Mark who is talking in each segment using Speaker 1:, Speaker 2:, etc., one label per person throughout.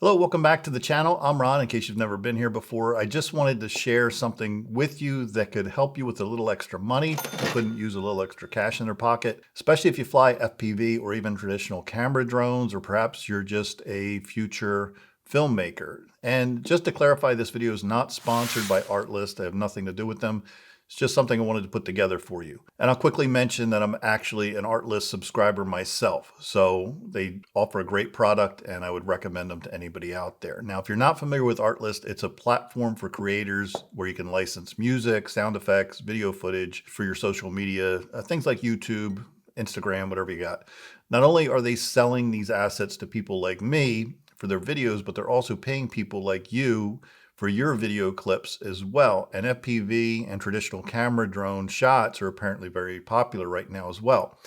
Speaker 1: Hello, welcome back to the channel. I'm Ron. In case you've never been here before, I just wanted to share something with you that could help you with a little extra money. You couldn't use a little extra cash in their pocket, especially if you fly FPV or even traditional camera drones, or perhaps you're just a future filmmaker. And just to clarify, this video is not sponsored by Artlist. I have nothing to do with them. It's just something I wanted to put together for you. And I'll quickly mention that I'm actually an Artlist subscriber myself. So they offer a great product and I would recommend them to anybody out there. Now, if you're not familiar with Artlist, it's a platform for creators where you can license music, sound effects, video footage for your social media, things like YouTube, Instagram, whatever you got. Not only are they selling these assets to people like me for their videos, but they're also paying people like you for your video clips as well. And FPV and traditional camera drone shots are apparently very popular right now as well.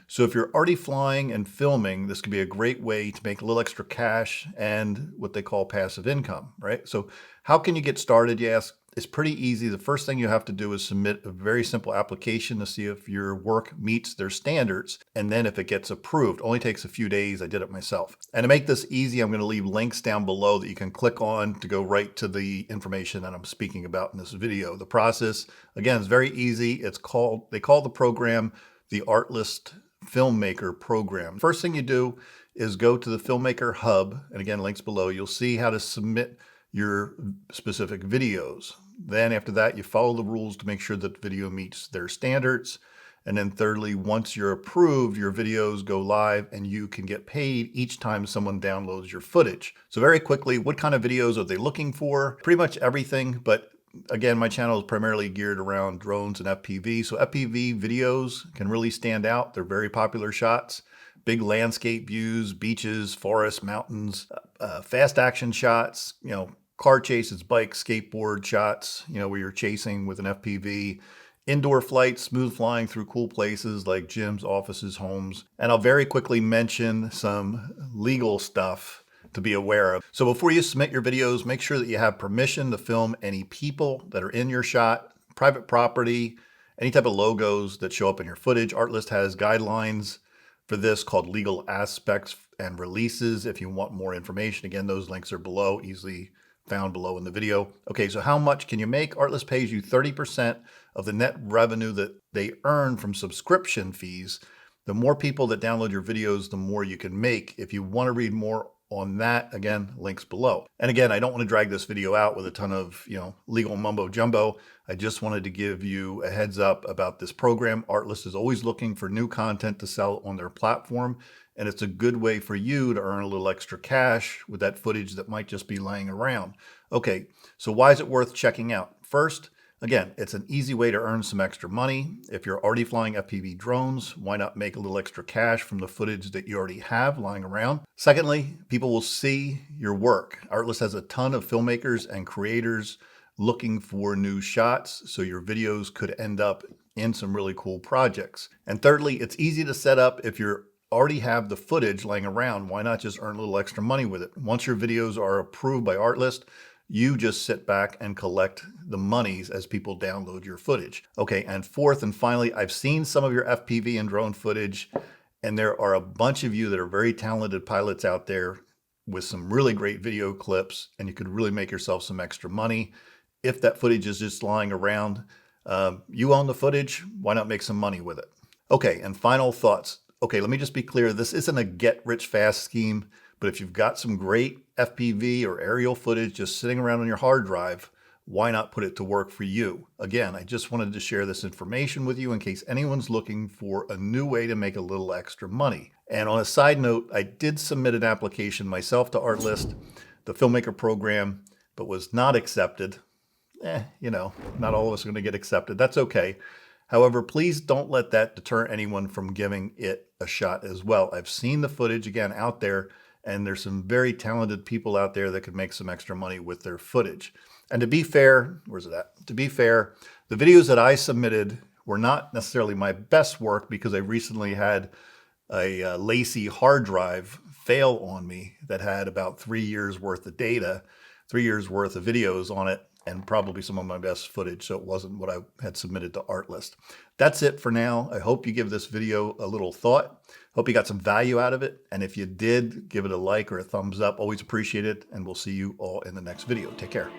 Speaker 1: So if you're already flying and filming, this could be a great way to make a little extra cash and what they call passive income, right? So how can you get started, you ask? It's pretty easy. The first thing you have to do is submit a very simple application to see if your work meets their standards. And then if it gets approved, only takes a few days. I did it myself. And to make this easy, I'm going to leave links down below that you can click on to go right to the information that I'm speaking about in this video. The process, again, is very easy. They call the program the Artlist Filmmaker program. First thing you do is go to the Filmmaker Hub. And again, links below. You'll see how to submit your specific videos. Then after that, you follow the rules to make sure that the video meets their standards. And then thirdly, once you're approved, your videos go live and you can get paid each time someone downloads your footage. So very quickly, what kind of videos are they looking for? Pretty much everything, but again, my channel is primarily geared around drones and FPV. So FPV videos can really stand out. They're very popular shots. Big landscape views, beaches, forests, mountains, fast action shots, car chases, bikes, skateboard shots, where you're chasing with an FPV, indoor flights, smooth flying through cool places like gyms, offices, homes. And I'll very quickly mention some legal stuff to be aware of. So before you submit your videos, make sure that you have permission to film any people that are in your shot, private property, any type of logos that show up in your footage. Artlist has guidelines for this called legal aspects and releases. If you want more information, again, those links are below, easily found below in the video. Okay, so how much can you make? Artlist pays you 30% of the net revenue that they earn from subscription fees. The more people that download your videos, the more you can make. If you want to read more on that, again, links below. And again, I don't want to drag this video out with a ton of, legal mumbo jumbo. I just wanted to give you a heads up about this program. Artlist is always looking for new content to sell on their platform. And it's a good way for you to earn a little extra cash with that footage that might just be laying around. Okay, so why is it worth checking out? First, again, it's an easy way to earn some extra money. If you're already flying FPV drones, why not make a little extra cash from the footage that you already have lying around? Secondly, people will see your work. Artlist has a ton of filmmakers and creators looking for new shots, so your videos could end up in some really cool projects. And thirdly, it's easy to set up. If you already have the footage laying around, why not just earn a little extra money with it? Once your videos are approved by Artlist, you just sit back and collect the monies as people download your footage. Okay, and fourth and finally, I've seen some of your FPV and drone footage, and there are a bunch of you that are very talented pilots out there with some really great video clips, and you could really make yourself some extra money. If that footage is just lying around, you own the footage, why not make some money with it? Okay, and final thoughts. Okay, let me just be clear. This isn't a get-rich-fast scheme, but if you've got some great FPV or aerial footage just sitting around on your hard drive, why not put it to work for you? Again, I just wanted to share this information with you in case anyone's looking for a new way to make a little extra money. And on a side note, I did submit an application myself to Artlist, the Filmmaker program, but was not accepted. Not all of us are going to get accepted. That's okay. However, please don't let that deter anyone from giving it a shot as well. I've seen the footage again out there, and there's some very talented people out there that could make some extra money with their footage. And to be fair, where's it at? To be fair, the videos that I submitted were not necessarily my best work because I recently had a lacy hard drive fail on me that had about 3 years worth of data, 3 years worth of videos on it. and probably some of my best footage, so it wasn't what I had submitted to Artlist. That's it for now. I hope you give this video a little thought. Hope you got some value out of it. And if you did, give it a like or a thumbs up. Always appreciate it. And we'll see you all in the next video. Take care.